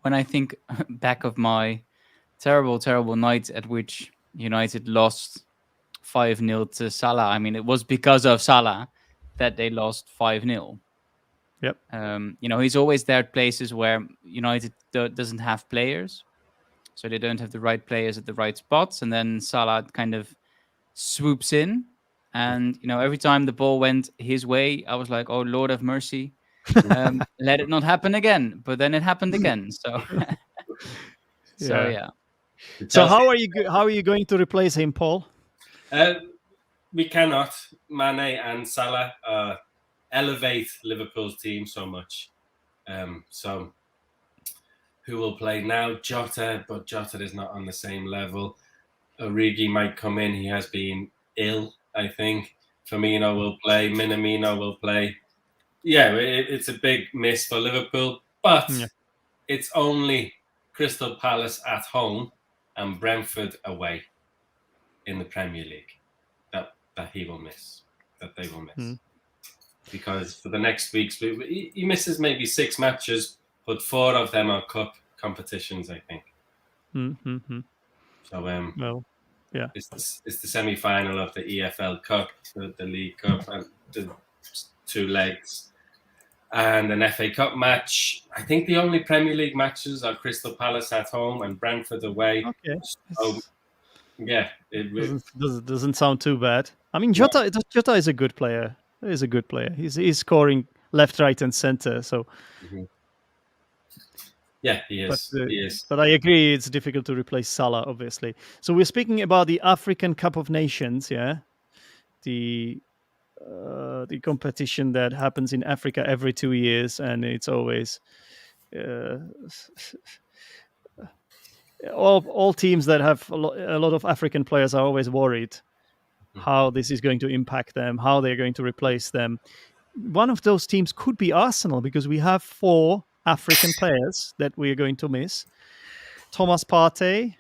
I think back of my terrible night at which United lost 5-0 to Salah, I mean, it was because of Salah that they lost 5-0. Yep. He's always there at places where United doesn't have players, so they don't have the right players at the right spots, and then Salah kind of swoops in, and every time the ball went his way, I was like, "Oh Lord have mercy, let it not happen again." But then it happened again. So, So how are you going to replace him, Paul? We cannot. Mane and Salah elevate Liverpool's team so much. So who will play now? Jota, but Jota is not on the same level. Origi might come in. He has been ill, I think. Firmino will play. Minamino will play. Yeah, it's a big miss for Liverpool, but it's only Crystal Palace at home and Brentford away in the Premier League that he will miss, that they will miss. Because for the next weeks, he misses maybe 6 matches, but 4 of them are cup competitions, I think. So, it's the semi-final of the EFL Cup, the League Cup, and the 2 legs, and an FA Cup match. I think the only Premier League matches are Crystal Palace at home and Brentford away. Okay. So, it doesn't sound too bad. I mean, Jota is a good player. He's a good player. He's scoring left, right, and center. So, yeah, he is. But I agree, it's difficult to replace Salah, obviously. So we're speaking about the African Cup of Nations, the competition that happens in Africa every 2 years, and it's always all teams that have a lot of African players are always worried how this is going to impact them, how they're going to replace them. One of those teams could be Arsenal, because we have 4 African players that we are going to miss: Thomas Partey,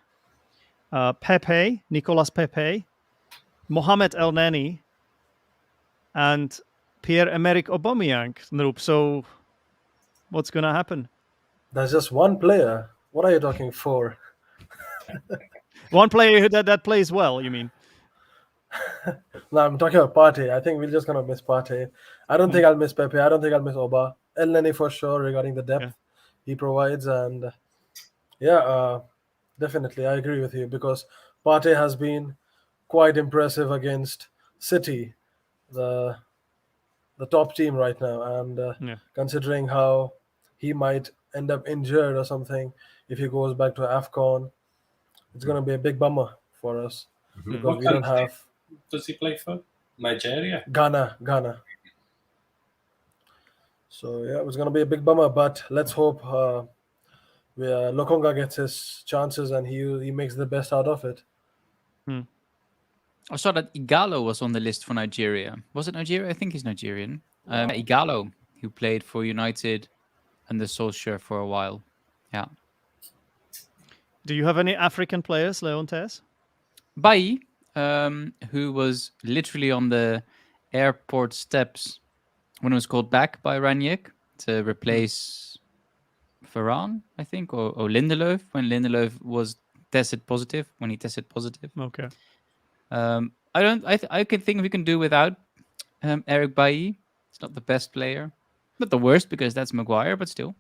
Nicolas Pepe, Mohamed El Neni, and Pierre-Emerick Aubameyang, Noop. So what's going to happen? There's just one player. What are you talking for? One player that plays well, you mean? No, I'm talking about Partey. I think we're just gonna miss Partey. I don't think I'll miss Pepe. I don't think I'll miss Oba. El Neni for sure regarding the depth Yeah. he provides, and yeah, definitely I agree with you because Partey has been quite impressive against City, the the top team right now, and Yeah. considering how he might end up injured or something if he goes back to AFCON, it's gonna be a big bummer for us because What we don't country have does he play for? Nigeria. Ghana. So yeah, it's gonna be a big bummer, but let's hope Lokonga gets his chances and he makes the best out of it. I saw that Igalo was on the list for Nigeria. Was it Nigeria? I think he's Nigerian. Igalo, who played for United under Solskjaer for a while. Yeah. Do you have any African players, Leontes? Bailly, who was literally on the airport steps when it was called back by Ranić to replace Varane, I think, or Lindelöf when Lindelöf was tested positive. When he tested positive, Okay. I can think we can do without Eric Bailly. It's not the best player, not the worst because that's Maguire, but still,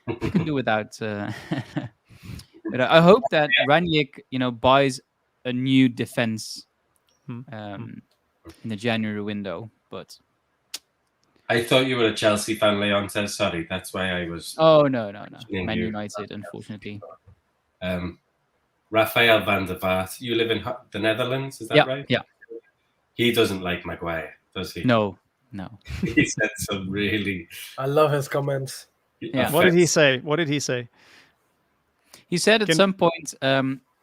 we can do without. But I hope that Ranić, buys a new defense in the January window. But I thought you were a Chelsea fan, Leontes. Sorry, that's why I was. oh no, mentioning Man you. United, unfortunately. Rafael van der Vaart. You live in the Netherlands, is that right? Yeah. He doesn't like Maguire, does he? No. He said some really. I love his comments. Yeah. What did he say? What did he say? He said at some point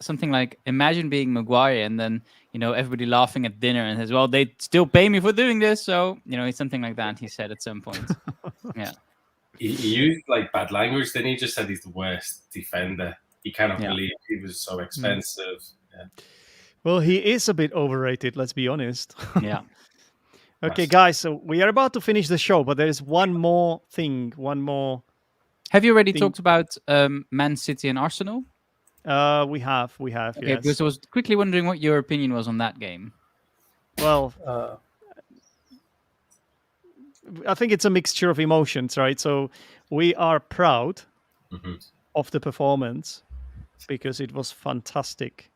something like, "Imagine being Maguire," and then everybody laughing at dinner and says, "Well, they still pay me for doing this," so it's something like that. He said at some point. Yeah. He used like bad language. Then he just said he's the worst defender. He cannot believe he was so expensive. Yeah. Well, he is a bit overrated, let's be honest. Yeah. Okay, guys, so we are about to finish the show, but there is one more thing, Have you already talked about Man City and Arsenal? We have, Okay, yes. because I was quickly wondering what your opinion was on that game. Well, I think it's a mixture of emotions, right? So we are proud of the performance because it was fantastic.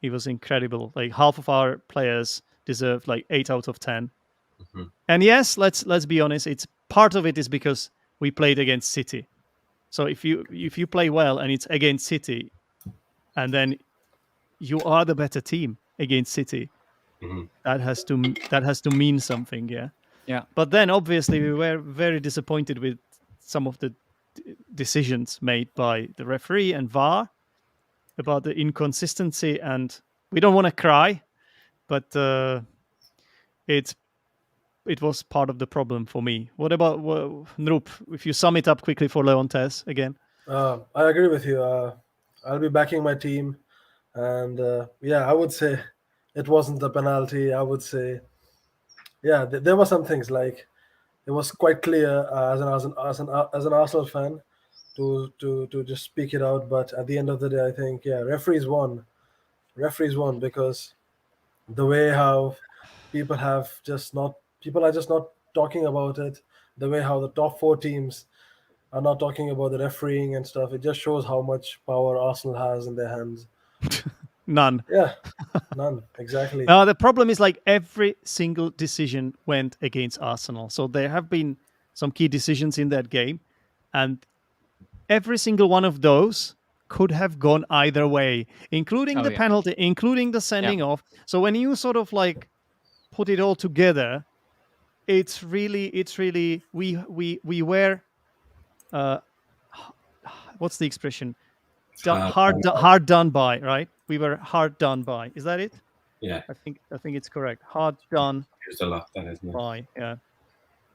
It was incredible. Like half of our players deserved like 8 out of 10. And yes, let's be honest. It's part of it is because we played against City. So if you play well and it's against City, and then you are the better team against City, that has to mean something, yeah. Yeah. But then obviously we were very disappointed with some of the decisions made by the referee and VAR about the inconsistency, and we don't want to cry, but it was part of the problem for me. What about Noop? If you sum it up quickly for Leontes again. I agree with you. I'll be backing my team, and I would say it wasn't the penalty. I would say, there were some things like it was quite clear as an Arsenal fan to just speak it out. But at the end of the day, I think referees won. Referees won because the way how people are just not talking about it. The way how the top 4 teams are not talking about the refereeing and stuff. It just shows how much power Arsenal has in their hands. None. Yeah, none. Exactly. The problem is like every single decision went against Arsenal. So there have been some key decisions in that game, and every single one of those could have gone either way, including the penalty, including the sending off. So when you sort of like put it all together, it's really we were what's the expression? Hard done by, right? We were hard done by. Is that it? Yeah. I think it's correct. Hard done There's a lot that isn't it? by. Yeah.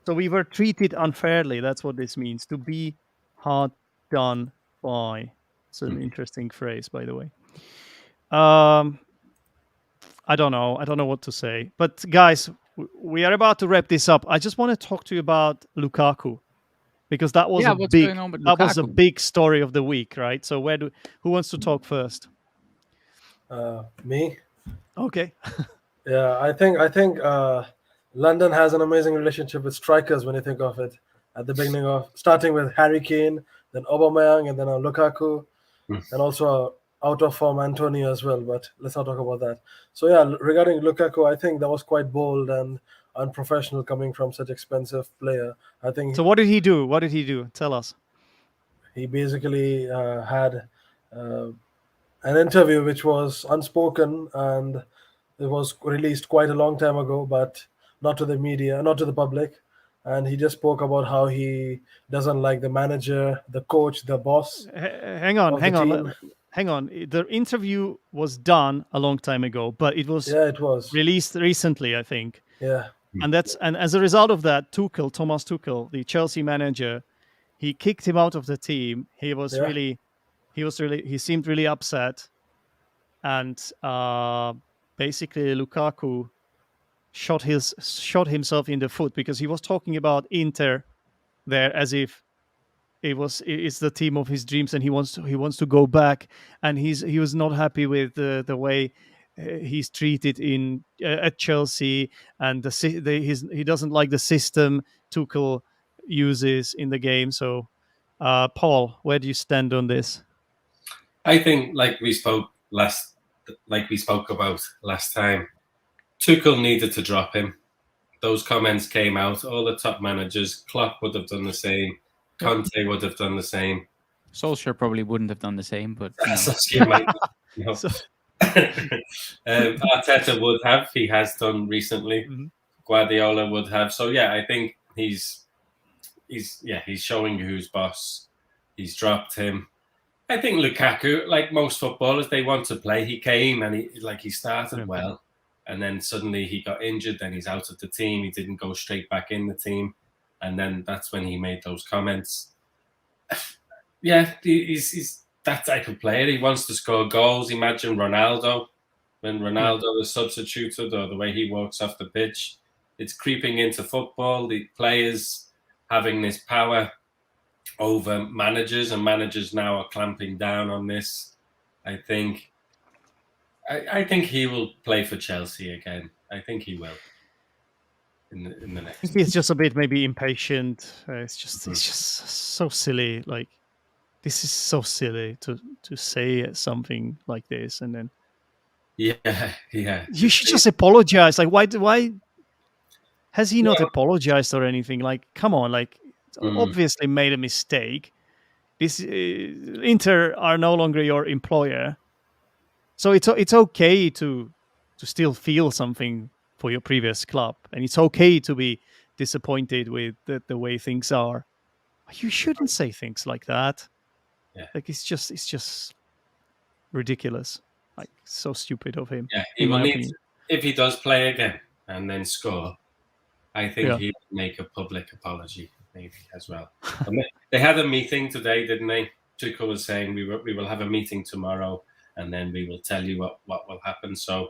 So we were treated unfairly. That's what this means. To be hard done by. It's an interesting phrase, by the way. I don't know what to say. But guys, we are about to wrap this up. I just want to talk to you about Lukaku, because that was Yeah, a what's big going on with that was a Lukaku? big story of the week, right? So who wants to talk first? Me? Okay. Yeah, I think London has an amazing relationship with strikers when you think of it. At the beginning of starting with Harry Kane, then Aubameyang, and then Lukaku, Mm. and also out of form Antonio as well. But let's not talk about that. So yeah, regarding Lukaku, I think that was quite bold and unprofessional coming from such expensive player. I think So what did he do? What did he do? Tell us. he basically had uh, an interview which was unspoken and it was released quite a long time ago, but not to the media, not to the public. And he just spoke about how he doesn't like the manager, the coach, the boss Hang on, of the hang on, team. hang on. The interview was done a long time ago, but it was Yeah, it was. released recently, I think. Yeah, And as a result of that, Thomas Tuchel, the Chelsea manager, he kicked him out of the team. yeah, He seemed really upset, and basically Lukaku shot himself in the foot because he was talking about Inter there as if it's the team of his dreams and he wants to go back, and he was not happy with the way he's treated in at Chelsea, and he doesn't like the system Tuchel uses in the game. So Paul, where do you stand on this? I think, like we spoke about last time, Tuchel needed to drop him. Those comments came out. All the top managers, Klopp would have done the same. Conte would have done the same. Solskjaer probably wouldn't have done the same, but Solskjaer might, you know. So- Arteta would have. He has done recently. Mhm. Guardiola would have. So yeah, I think he's showing who's boss. He's dropped him. I think Lukaku, like most footballers, they want to play. He came and he started Yeah. well, and then suddenly he got injured. Then he's out of the team. He didn't go straight back in the team, and then that's when he made those comments. Yeah, he's that type of player. He wants to score goals. Imagine Ronaldo when Ronaldo is substituted, or the way he walks off the pitch. It's creeping into football. The players having this power over managers, and managers now are clamping down on this. I think he will play for Chelsea again. I think he will in the I next. think he's just a bit maybe impatient. It's just so silly. Like, this is so silly to say something like this, and then Yeah. you should just apologize. Like, why has he not apologized or anything? Like, come on, like, obviously made a mistake. This Inter are no longer your employer, so it's okay to still feel something for your previous club, and it's okay to be disappointed with the way things are. You shouldn't say things like that. Yeah. Like, it's just ridiculous. Like, so stupid of him. Yeah, he in will my need opinion. if he does play again and then score. I think Yeah. he will make a public apology, maybe as well. They had a meeting today, didn't they? Tuchel was saying we will have a meeting tomorrow, and then we will tell you what will happen. So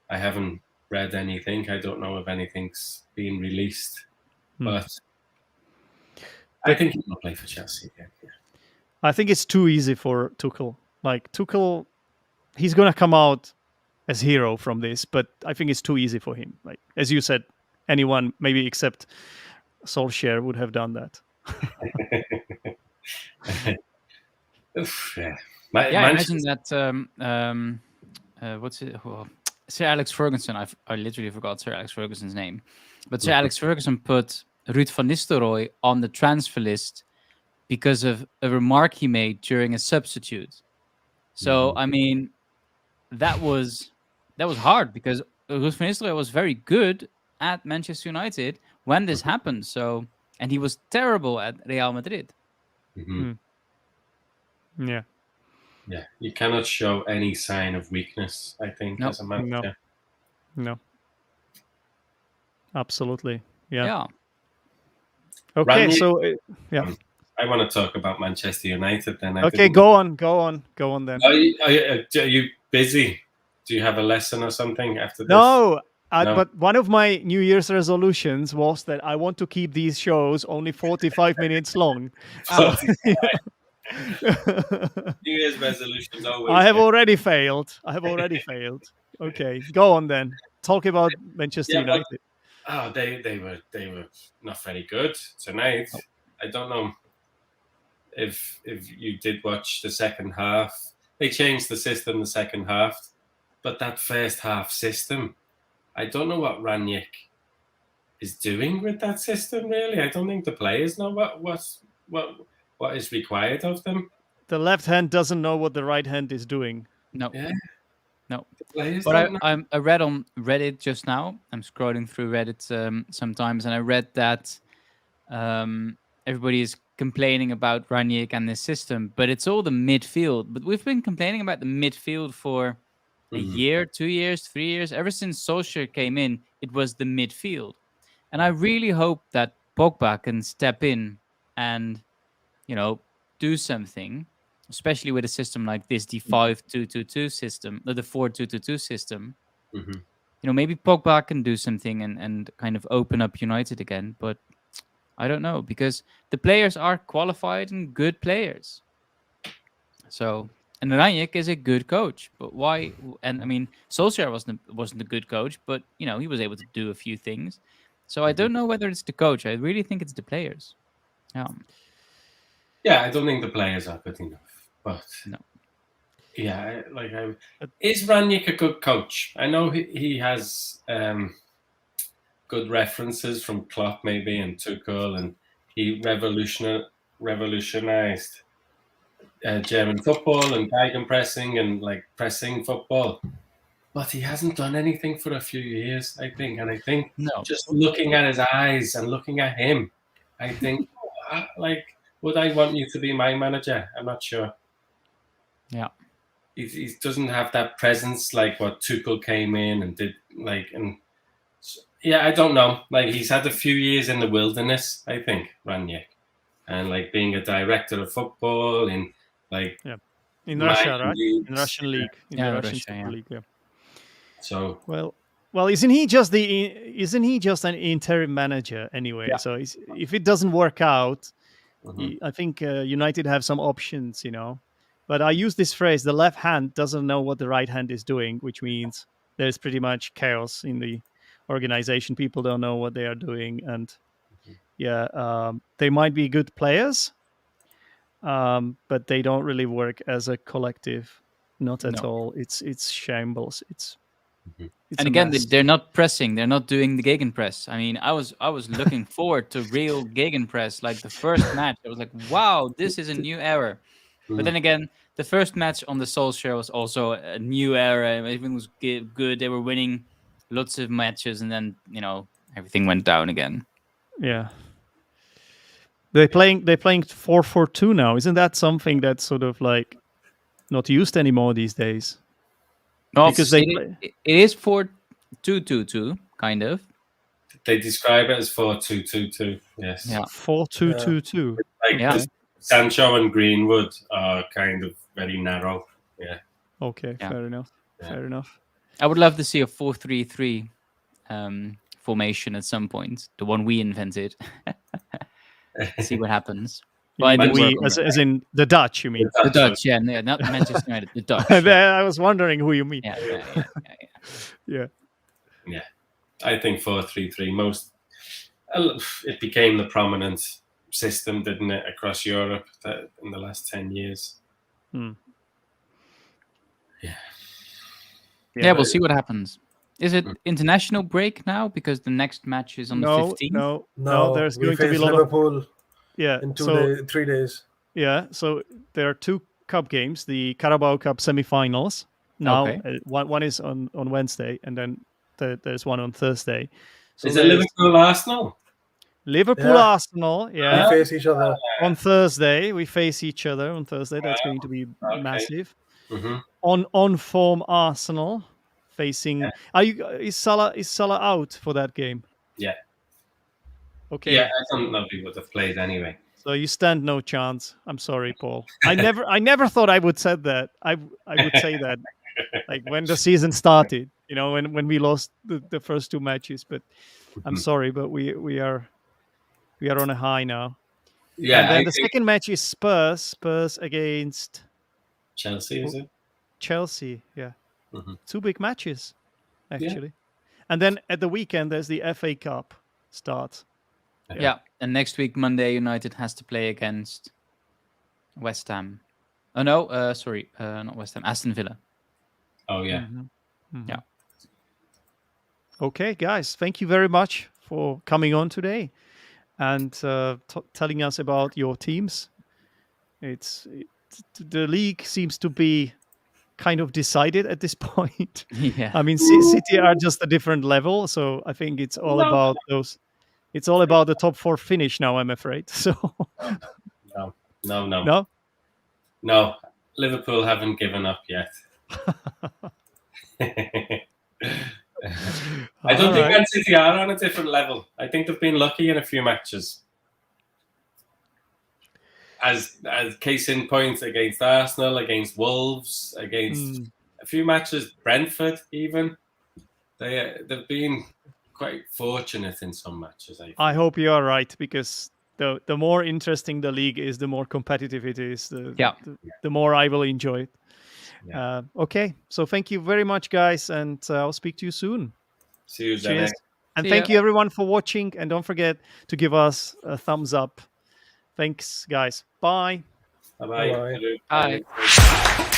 I haven't read anything. I don't know if anything's been released, but I think he will play for Chelsea again. Yeah. I think it's too easy for Tuchel. Like, Tuchel, he's gonna come out as hero from this, but I think it's too easy for him. Like, as you said, anyone maybe except Solskjaer would have done that. Yeah. imagine that. What's it? Well, Sir Alex Ferguson. I literally forgot Sir Alex Ferguson's name, but Sir Alex Ferguson put Ruud van Nistelrooy on the transfer list because of a remark he made during a substitute. So I mean, that was hard because Ruud van Nistelrooy was very good at Manchester United when this happened. So, and he was terrible at Real Madrid. Yeah. Yeah, you cannot show any sign of weakness, I think, as a manager. No. Absolutely. Yeah. Yeah. Okay, Randy, so yeah. I want to talk about Manchester United then. Okay, go on then. Are you busy? Do you have a lesson or something after this? No, No. But one of my New Year's resolutions was that I want to keep these shows only 45 minutes long. So, New Year's resolutions I always. have already failed. Okay, go on then. Talk about Manchester Yeah, but United. they were not very good tonight. Oh. I don't know if you did watch the second half. They changed the system the second half, but that first half system, I don't know what Ranić is doing with that system. Really, I don't think the players know what is required of them. The left hand doesn't know what the right hand is doing. No, Yeah, no. the players But don't know. I read on Reddit just now. I'm scrolling through Reddit sometimes, and I read that everybody is complaining about Ranić and this system, but it's all the midfield. But we've been complaining about the midfield for a year, 2 years, 3 years. Ever since Solskjaer came in, it was the midfield. And I really hope that Pogba can step in and, do something, especially with a system like this, the 5-2-2-2 system, or the 4-2-2-2 system. Mhm. Maybe Pogba can do something and kind of open up United again. But I don't know, because the players are qualified and good players. So, and Ranić is a good coach, but why? And I mean, Solskjaer wasn't a good coach, but he was able to do a few things. So I don't know whether it's the coach. I really think it's the players. Yeah, I don't think the players are good enough. But No. yeah, is Ranić a good coach? I know he has good references from Klopp maybe and Tuchel, and he revolutionized German football and gegenpressing and pressing football. But he hasn't done anything for a few years, I think. And I think No. just looking at his eyes and looking at him, I think, would I want you to be my manager? I'm not sure. Yeah. He doesn't have that presence like what Tuchel came in and did. I don't know. He's had a few years in the wilderness, I think, Ranić. And being a director of football in Russia, right? leagues. In Russian league, in the Russian Super League. Yeah. So well, isn't he just an interim manager anyway? Yeah. So if it doesn't work out, mhm. I think United have some options, But I use this phrase: the left hand doesn't know what the right hand is doing, which means there's pretty much chaos in the organization. People don't know what they are doing, and they might be good players, but they don't really work as a collective. Not at No. all. It's shambles. It's And a again, mess. they're not pressing. They're not doing the gegenpress. I mean, I was looking forward to real gegenpress. Like the first match, I was like, wow, this is a new era. But then again, the first match on the Solskjaer was also a new era. Everything was good. They were winning lots of matches, and then everything went down again. Yeah. They're playing 4-4-2 now. Isn't that something that's sort of not used anymore these days? Well, Because it is 4-2-2-2, kind of. They describe it as 4-2-2-2. Yes. Yeah. 4-2-2-2. Yeah. Sancho and Greenwood are kind of very narrow. Yeah. Okay, Yeah. fair enough. Yeah. Fair enough. I would love to see a 4-3-3 formation at some point, the one we invented. See what happens. You Well, I mean did work on as in the Dutch, you mean? the Dutch, yeah, not Manchester United, the Dutch. I was wondering who you mean. Yeah. Yeah. I think 4-3-3 it became the prominent system, didn't it, across Europe in the last 10 years. Yeah, we'll see what happens. Is it international break now because the next match is on the 15th? No, there's we going to be face a lot Liverpool in 3 days. Yeah, so there are two cup games, the Carabao Cup semi-finals. Now, Okay. one is on Wednesday, and then there's one on Thursday. So Is it Liverpool Arsenal? Liverpool Arsenal, yeah. We face each other on Thursday. We face each other on Thursday. That's going to be massive. Mm-hmm. On form Arsenal facing. Is Salah out for that game? Yeah. Okay. Yeah, I don't know if he would have played anyway. So you stand no chance. I'm sorry, Paul. I never thought I would say that. I would say that when the season started. when we lost the first two matches. But I'm sorry, but we are on a high now. Yeah, And then I the think second match is Spurs against Chelsea, is it? Chelsea. Yeah, Mhm. two big matches actually. And then at the weekend there's the FA Cup start. Yeah. And next week, Monday, United has to play against West Ham. Oh, no. Sorry. Not West Ham. Aston Villa. Oh yeah. Yeah. Okay, guys, thank you very much for coming on today and telling us about your teams. The league seems to be kind of decided at this point. Yeah. I mean, City are just a different level, so I think it's all No. about those. It's all about the top four finish now, I'm afraid. So No. No. Liverpool haven't given up yet. I don't think Man City are on a different level. I think they've been lucky in a few matches. As case in point, against Arsenal, against Wolves, against a few matches, Brentford even. They've been quite fortunate in some matches. I hope you are right, because the more interesting the league is, the more competitive it is, the more I will enjoy it. Yeah. Okay, so thank you very much, guys, and I'll speak to you soon. See you, Cheers. Zene. And See thank ya. you everyone for watching, and don't forget to give us a thumbs up. Thanks, guys. Bye. Bye-bye. Bye-bye. Bye.